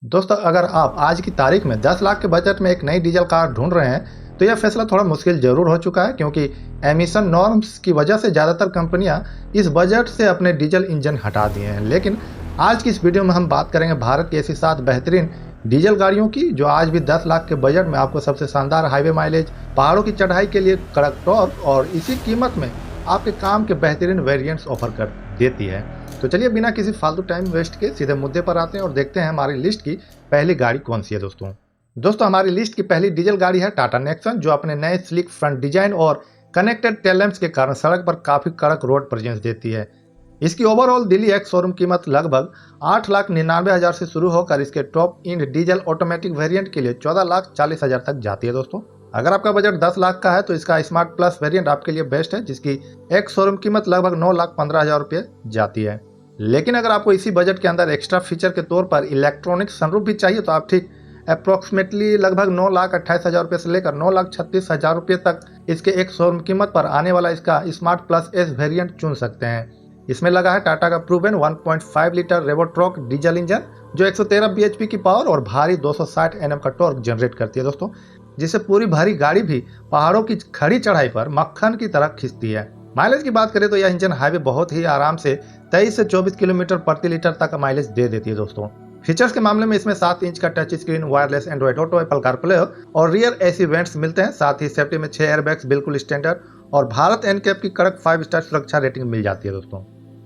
दोस्तों, अगर आप आज की तारीख में 10 लाख के बजट में एक नई डीजल कार ढूंढ रहे हैं तो यह फैसला थोड़ा मुश्किल जरूर हो चुका है, क्योंकि एमिशन नॉर्म्स की वजह से ज़्यादातर कंपनियां इस बजट से अपने डीजल इंजन हटा दिए हैं। लेकिन आज की इस वीडियो में हम बात करेंगे भारत की ऐसी 7 बेहतरीन डीजल गाड़ियों की जो आज भी 10 लाख के बजट में आपको सबसे शानदार हाईवे माइलेज, पहाड़ों की चढ़ाई के लिए कड़क टॉर्क और इसी कीमत में आपके काम के बेहतरीन वेरिएंट्स ऑफर कर देती है। तो चलिए बिना किसी फालतू टाइम वेस्ट के सीधे मुद्दे पर आते हैं और देखते हैं हमारी लिस्ट की पहली गाड़ी कौन सी है। दोस्तों हमारी लिस्ट की पहली डीजल गाड़ी है टाटा नेक्सन, जो अपने नए स्लिक फ्रंट डिजाइन और कनेक्टेड टेल लैंप्स के कारण सड़क पर काफी कड़क रोड प्रेजेंस देती है। इसकी ओवरऑल दिल्ली एक्स शोरूम कीमत लगभग 8,99,000 से शुरू होकर इसके top end diesel automatic variant के लिए 14,40,000 तक जाती है। दोस्तों अगर आपका बजट 10 लाख का है तो इसका स्मार्ट प्लस वेरिएंट आपके लिए बेस्ट है, जिसकी एक्स शोरूम कीमत लगभग 9,15,000 रुपये जाती है। लेकिन अगर आपको इसी बजट के अंदर एक्स्ट्रा फीचर के तौर पर इलेक्ट्रॉनिक सनरूफ भी चाहिए तो आप ठीक अप्रोक्सीमेटली लगभग 9,28,000 रुपये से लेकर 9,36,000 रुपये तक इसके एक शोरूम कीमत पर आने वाला इसका स्मार्ट प्लस एस वेरिएंट चुन सकते हैं। इसमें लगा है टाटा का प्रूवन 1.5 लीटर रेवोट्रॉक डीजल इंजन जो 113 bhp की पावर और भारी 260 Nm का टॉर्क जनरेट करती है दोस्तों, जिससे पूरी भारी गाड़ी भी पहाड़ों की खड़ी चढ़ाई पर मक्खन की तरह खिंचती है। माइलेज की बात करें तो यह इंजन हाईवे बहुत ही आराम से 23 से 24 किलोमीटर प्रति लीटर तक माइलेज दे देती है। दोस्तों फीचर्स के मामले में इसमें 7 इंच का touch screen, wireless Android auto, Apple CarPlay और रियर एसी वेंट्स मिलते हैं। साथ ही सेफ्टी में 6 एयरबैग्स बिल्कुल स्टैंडर्ड और भारत एनकैप की कड़क 5 स्टार सुरक्षा रेटिंग मिल जाती है।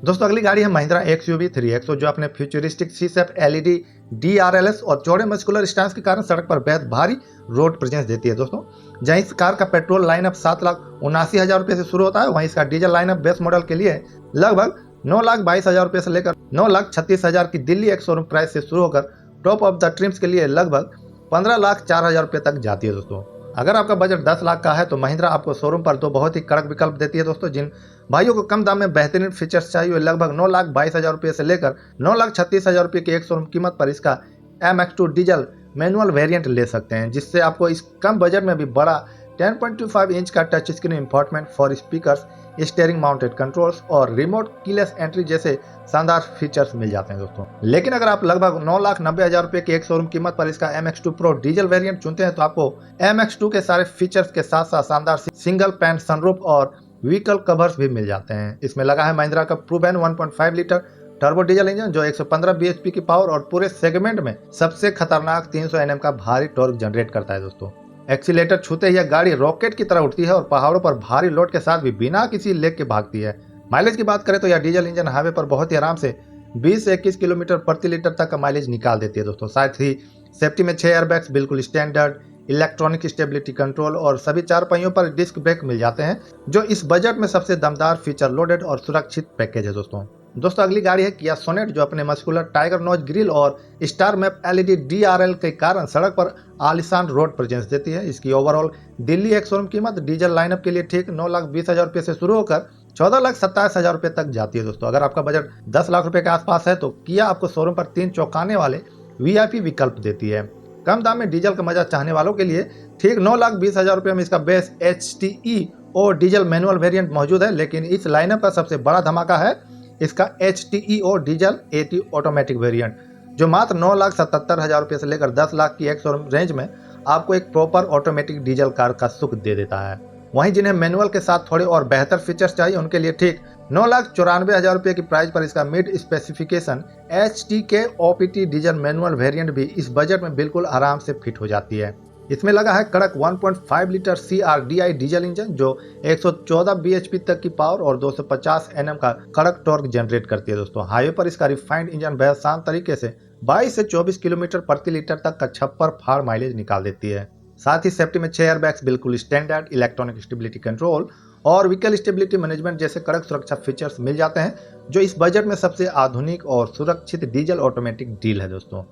दोस्तों अगली गाड़ी है महिंद्रा XUV 3XO, जो अपने फ्यूचरिस्टिक सी शेप LED DRLS और चौड़े मस्कुलर स्टांस के कारण सड़क पर बेहद भारी रोड प्रेजेंस देती है। दोस्तों जहाँ इस कार का पेट्रोल लाइनअप 7,79,000 रुपये से शुरू होता है, वहीं इसका डीजल लाइनअप बेस मॉडल के लिए लगभग 9,22,000 रुपये से लेकर 9,36,000 की दिल्ली एक्स शोरूम प्राइस से शुरू होकर टॉप ऑफ द ट्रिम्स के लिए लगभग 15,04,000 रुपये तक जाती है। दोस्तों अगर आपका बजट 10 लाख का है तो महिंद्रा आपको शोरूम पर 2 बहुत ही कड़क विकल्प देती है। दोस्तों जिन भाइयों को कम दाम में बेहतरीन फीचर्स चाहिए, लगभग 9,22,000 रुपये से लेकर 9,36,000 रुपये की एक शोरूम कीमत पर इसका MX2 डीजल मैनुअल वेरिएंट ले सकते हैं, जिससे आपको इस कम बजट में भी बड़ा 10.25 इंच का touch screen, infotainment for speakers, steering mounted controls और रिमोट कीलेस एंट्री जैसे शानदार फीचर्स मिल जाते हैं। दोस्तों लेकिन अगर आप लगभग 9,90,000 रुपये की एक शोरूम कीमत पर इसका MX2 प्रो डीजल वेरिएंट चुनते हैं तो आपको MX2 के सारे फीचर्स के साथ साथ शानदार सिंगल पैन सनरूफ और व्हीकल कवर्स भी मिल जाते हैं। इसमें लगा है महिंद्रा का proven 1.5 litre turbo diesel engine जो 115 bhp की पावर और पूरे सेगमेंट में सबसे खतरनाक 300 Nm का भारी टॉर्क जनरेट करता है। दोस्तों एक्सीलेटर छूते ही यह गाड़ी रॉकेट की तरह उठती है और पहाड़ों पर भारी लोड के साथ भी बिना किसी लेग के भागती है। माइलेज की बात करें तो यह डीजल इंजन हाईवे पर बहुत ही आराम से 20 से 21 किलोमीटर प्रति लीटर तक का माइलेज निकाल देती है। दोस्तों साथ ही सेफ्टी में 6 एयरबैग्स बिल्कुल स्टैंडर्ड, इलेक्ट्रॉनिक स्टेबिलिटी कंट्रोल और सभी 4 पहियों पर डिस्क ब्रेक मिल जाते हैं, जो इस बजट में सबसे दमदार फीचर लोडेड और सुरक्षित पैकेज है। दोस्तों अगली गाड़ी है किया सोनेट, जो अपने मस्कुलर टाइगर नोज ग्रिल और स्टार मैप LED DRL के कारण सड़क पर आलिशान रोड प्रेजेंस देती है। इसकी ओवरऑल दिल्ली एक्स शोरूम कीमत डीजल लाइनअप के लिए ठीक 9,20,000 रुपये से शुरू होकर 14,27,000 रुपये तक जाती है। दोस्तों अगर आपका बजट 10 लाख रुपये के आसपास है तो किया आपको शोरूम पर 3 चौंकाने वाले VIP विकल्प देती है। कम दाम में डीजल का मजा चाहने वालों के लिए ठीक 9,20,000 रुपये में इसका base HTEO diesel manual variant मौजूद है। लेकिन इस लाइनअप का सबसे बड़ा धमाका है इसका HTEO diesel AT automatic variant, जो मात्र 9,77,000 रुपये से लेकर 10 लाख की एक शोरूम रेंज में आपको एक प्रॉपर ऑटोमेटिक डीजल कार का सुख दे देता है। वहीं जिन्हें मैनुअल के साथ थोड़े और बेहतर फीचर्स चाहिए उनके लिए ठीक 9,94,000 रुपये की प्राइस पर इसका mid specification HTK OPT diesel manual variant भी इस बजट में बिल्कुल आराम से फिट हो जाती है। इसमें लगा है कड़क 1.5 लीटर CRDI डीजल इंजन जो 114 bhp तक की पावर और 250 Nm का कड़क टॉर्क जनरेट करती है। दोस्तों हाईवे पर इसका रिफाइंड इंजन बेहद शांत तरीके से 22 से 24 किलोमीटर प्रति लीटर तक का छप्पर फाड़ माइलेज निकाल देती है। साथ ही सेफ्टी में 6 एयरबैग्स बिल्कुल स्टैंडर्ड, इलेक्ट्रॉनिक स्टेबिलिटी कंट्रोल और व्हीकल स्टेबिलिटी मैनेजमेंट जैसे कड़क सुरक्षा फीचर्स मिल जाते हैं, जो इस बजट में सबसे आधुनिक और सुरक्षित डीजल ऑटोमेटिक डील है। दोस्तों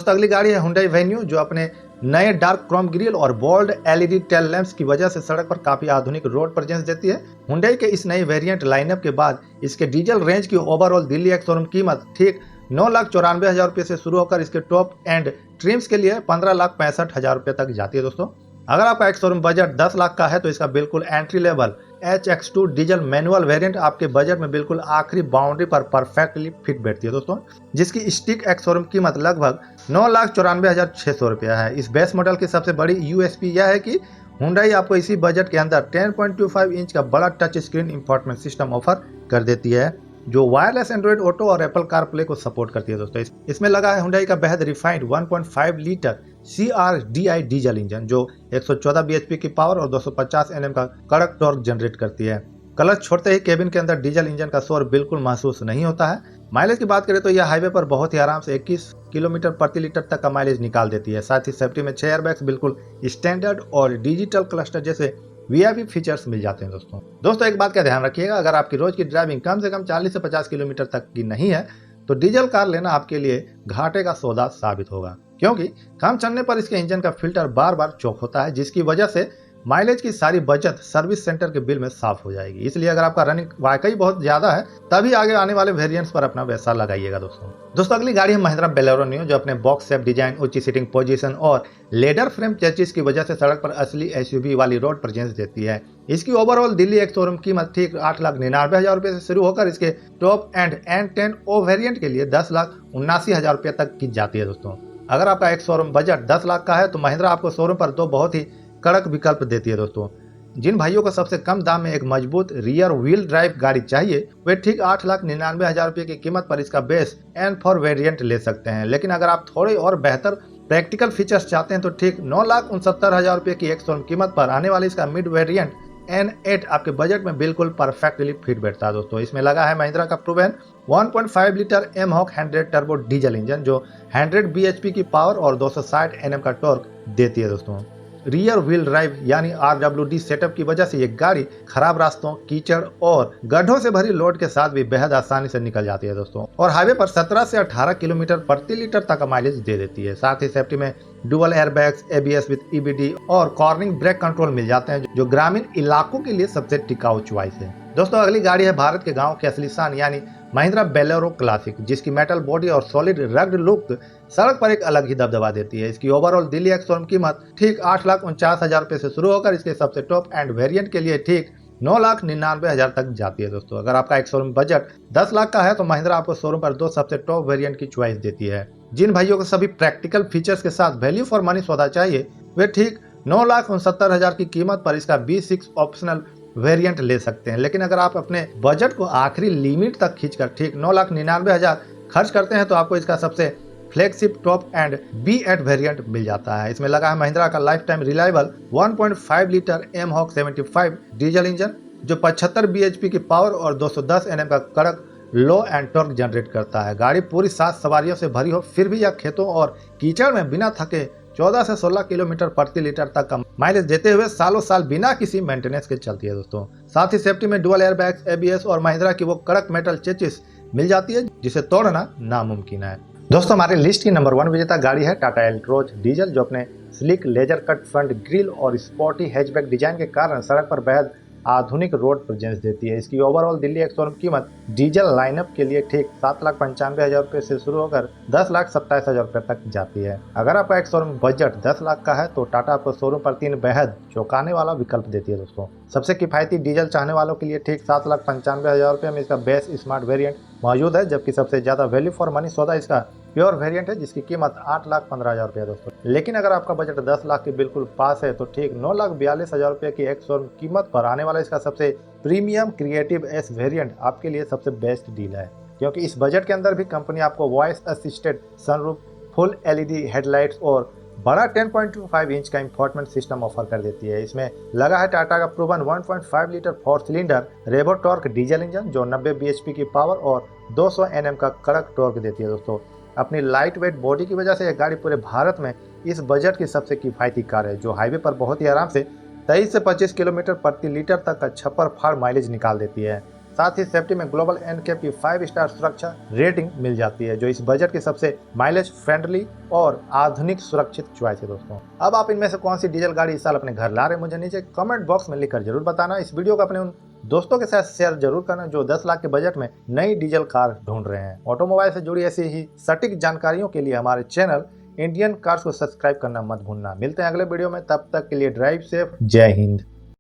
अगली गाड़ी है हुंडई वेन्यू, जो अपने नए डार्क क्रोम ग्रिल और बोल्ड LED टेल लैंप्स की वजह से सड़क पर काफी आधुनिक रोड प्रेजेंस देती है। हुंडई के इस नए वेरिएंट लाइनअप के बाद इसके डीजल रेंज की ओवरऑल दिल्ली एक्स शोरूम कीमत ठीक 9,94,000 रुपये से शुरू होकर इसके टॉप एंड ट्रिम्स के लिए 15,65,000 रुपये तक जाती है। दोस्तों अगर आपका एक शोरूम बजट 10 लाख का है तो इसका बिल्कुल entry level HX2 diesel manual variant आपके बजट में बिल्कुल आखिरी बाउंड्री पर परफेक्टली फिट बैठती है दोस्तों, जिसकी स्टिक एक्स शोरूम कीमत लगभग 9,94,600 रुपया है। इस बेस मॉडल की सबसे बड़ी यूएसपी यह है कि हुंडई आपको इसी बजट के अंदर 10.25 इंच का बड़ा touch screen infotainment system offer कर देती है, जो वायरलेस एंड्रॉइड ऑटो और एप्पल कारप्ले को सपोर्ट करती है दोस्तों। इसमें लगा है हुंडई का बेहद refined 1.5 litre CRDI diesel engine, जो 114 bhp की पावर और 250 Nm का कड़क टॉर्क जनरेट करती है। क्लच छोड़ते ही केबिन के अंदर डीजल इंजन का शोर बिल्कुल महसूस नहीं होता है। माइलेज की बात करें तो यह हाईवे पर बहुत ही आराम से 21 किलोमीटर प्रति लीटर तक का माइलेज निकाल देती है। साथ ही सेफ्टी में 6 एयरबैग्स बिल्कुल स्टैंडर्ड और डिजिटल क्लस्टर जैसे वीआईपी फीचर्स मिल जाते हैं दोस्तों एक बात का ध्यान रखिएगा, अगर आपकी रोज की ड्राइविंग कम से कम 40 से 50 किलोमीटर तक की नहीं है तो डीजल कार लेना आपके लिए घाटे का सौदा साबित होगा, क्योंकि कम चलने पर इसके इंजन का फिल्टर बार बार चोक होता है, जिसकी वजह से माइलेज की सारी बचत सर्विस सेंटर के बिल में साफ हो जाएगी। इसलिए अगर आपका रनिंग वाकई बहुत ज्यादा है तभी आगे आने वाले वेरिएंट्स पर अपना पैसा लगाइएगा दोस्तों अगली गाड़ी है महिंद्रा बोलेरो नियो, जो अपने बॉक्स शेप डिजाइन, ऊंची सीटिंग पोजीशन और लेडर फ्रेम चेसिस की वजह से सड़क पर असली एसयूवी वाली रोड प्रेजेंस देती है। इसकी ओवरऑल दिल्ली एक शोरूम कीमत ठीक 8,99,000 रुपए से शुरू होकर इसके top and N10 O variant के लिए 10,79,000 रुपए तक की जाती है दोस्तों। अगर आपका एक शोरूम बजट 10 लाख का है तो महिंद्रा आपको शोरूम पर दो बहुत ही कड़क विकल्प देती है दोस्तों। जिन भाइयों को सबसे कम दाम में एक मजबूत रियर व्हील ड्राइव गाड़ी चाहिए वे ठीक 8,99,000 रुपए की कीमत पर इसका बेस N4 वेरिएंट ले सकते हैं, लेकिन अगर आप थोड़े और बेहतर प्रैक्टिकल फीचर्स चाहते हैं तो ठीक 9,69,000 रुपए की एक शोरूम कीमत पर आने वाली इसका मिड वेरिएंट N8 आपके बजट में बिल्कुल परफेक्टली फिट बैठता है दोस्तों। इसमें लगा है महिंद्रा का proven 1.5 litre M-Hawk 100 turbo diesel engine, जो 100 bhp की पावर और 260 Nm का टॉर्क देती है दोस्तों। रियर व्हील ड्राइव यानी RWD सेटअप की वजह से ये गाड़ी खराब रास्तों, कीचड़ और गड्ढों से भरी लोड के साथ भी बेहद आसानी से निकल जाती है दोस्तों, और हाईवे पर 17 से 18 किलोमीटर प्रति लीटर तक का माइलेज दे देती है। साथ ही सेफ्टी में dual airbags, ABS with EBD और कॉर्निंग ब्रेक कंट्रोल मिल जाते हैं, जो ग्रामीण इलाकों के लिए सबसे टिकाऊ चॉइस है दोस्तों। अगली गाड़ी है भारत के गाँव की असली शान यानी महिंद्रा बोलेरो क्लासिक, जिसकी मेटल बॉडी और सॉलिड रग्ड लुक सड़क पर एक अलग ही दबदबा देती है। इसकी ओवरऑल दिल्ली एक्स शोरूम कीमत ठीक 8,49,000 रुपए से शुरू होकर इसके सबसे टॉप एंड वेरिएंट के लिए ठीक 9,99,000 तक जाती है दोस्तों। अगर आपका एक शोरूम बजट 10 लाख का है तो महिंद्रा आपको शोरूम पर दो सबसे टॉप वेरिएंट की चॉइस देती है। जिन भाइयों को सभी प्रैक्टिकल फीचर्स के साथ वैल्यू फॉर मनी सौदा चाहिए वे ठीक 9,69,000 की कीमत पर इसका B6 ऑप्शनल वेरिएंट ले सकते हैं, लेकिन अगर आप अपने बजट को आखिरी लिमिट तक खींचकर ठीक 9,99,000 खर्च करते हैं तो आपको इसका सबसे flagship top end B8 variant मिल जाता है। इसमें लगा है महिंद्रा का life time reliable 1.5 litre M-Hawk 75 diesel engine, जो 75 bhp की पावर और 210 Nm का कड़क लो एंड टॉर्क जनरेट करता है। गाड़ी पूरी 7 सवारियों से भरी हो फिर भी यह खेतों और कीचड़ में बिना थके 14 से 16 किलोमीटर प्रति लीटर तक का माइलेज देते हुए सालों साल बिना किसी मेंटेनेंस के चलती है दोस्तों। साथ ही सेफ्टी में डुअल एयरबैग्स, ABS और महिंद्रा की वो कड़क मेटल चेसिस मिल जाती है जिसे तोड़ना नामुमकिन है दोस्तों। हमारी लिस्ट की नंबर 1 विजेता गाड़ी है टाटा एल्ट्रोज डीजल, जो अपने slick laser cut front grille और स्पोर्टी हैचबैक डिजाइन के कारण सड़क पर बेहद आधुनिक रोड प्रेजेंस देती है। इसकी ओवरऑल दिल्ली एक शोरूम कीमत डीजल लाइनअप के लिए ठीक 7,95,000 रुपए से शुरू होकर 10,27,000 रुपए तक जाती है। अगर आपका एक शोरूम बजट 10 लाख का है तो टाटा आपको शोरूम पर 3 बेहद चौंकाने वाला विकल्प देती है दोस्तों। सबसे किफायती डीजल चाहने वालों के लिए ठीक 7,95,000 रुपए में इसका बेस स्मार्ट वेरिएंट मौजूद है, जबकि सबसे ज्यादा वैल्यू फॉर मनी सौदा इसका प्योर वेरिएंट है जिसकी कीमत 8,15,000 रुपया दोस्तों। लेकिन अगर आपका बजट 10 लाख के बिल्कुल पास है तो ठीक 9,42,000 रुपये की एक शोरूम कीमत पर आने वाला इसका सबसे प्रीमियम क्रिएटिव S वेरिएंट आपके लिए सबसे बेस्ट डील है, क्योंकि इस बजट के अंदर भी कंपनी आपको voice assisted sunroof, full LED headlights और बड़ा 10.25 इंच का इंफोटेनमेंट सिस्टम ऑफर कर देती है। इसमें लगा है टाटा का proven 1.5 litre 4 cylinder Revotorq diesel engine, जो 90 bhp की पावर और 200 Nm का कड़क टॉर्क देती है दोस्तों। अपनी लाइट वेट बॉडी की वजह से यह गाड़ी पूरे भारत में इस बजट की सबसे किफायती कार है, जो हाईवे पर बहुत ही आराम से 23 से 25 किलोमीटर प्रति लीटर तक का छप्पर फाड़ माइलेज निकाल देती है। साथ ही सेफ्टी में ग्लोबल NCAP की 5 स्टार सुरक्षा रेटिंग मिल जाती है, जो इस बजट की सबसे माइलेज फ्रेंडली और आधुनिक सुरक्षित चॉइस है दोस्तों। अब आप इनमें से कौन सी डीजल गाड़ी इस साल अपने घर ला रहे हैं मुझे नीचे कमेंट बॉक्स में लिखकर जरूर बताना। इस वीडियो को अपने उन दोस्तों के साथ शेयर जरूर करना जो 10 लाख के बजट में नई डीजल कार ढूंढ रहे हैं। ऑटोमोबाइल से जुड़ी ऐसी ही सटीक जानकारियों के लिए हमारे चैनल इंडियन कार्स को सब्सक्राइब करना मत भूलना। मिलते हैं अगले वीडियो में, तब तक के लिए ड्राइव सेफ, जय हिंद।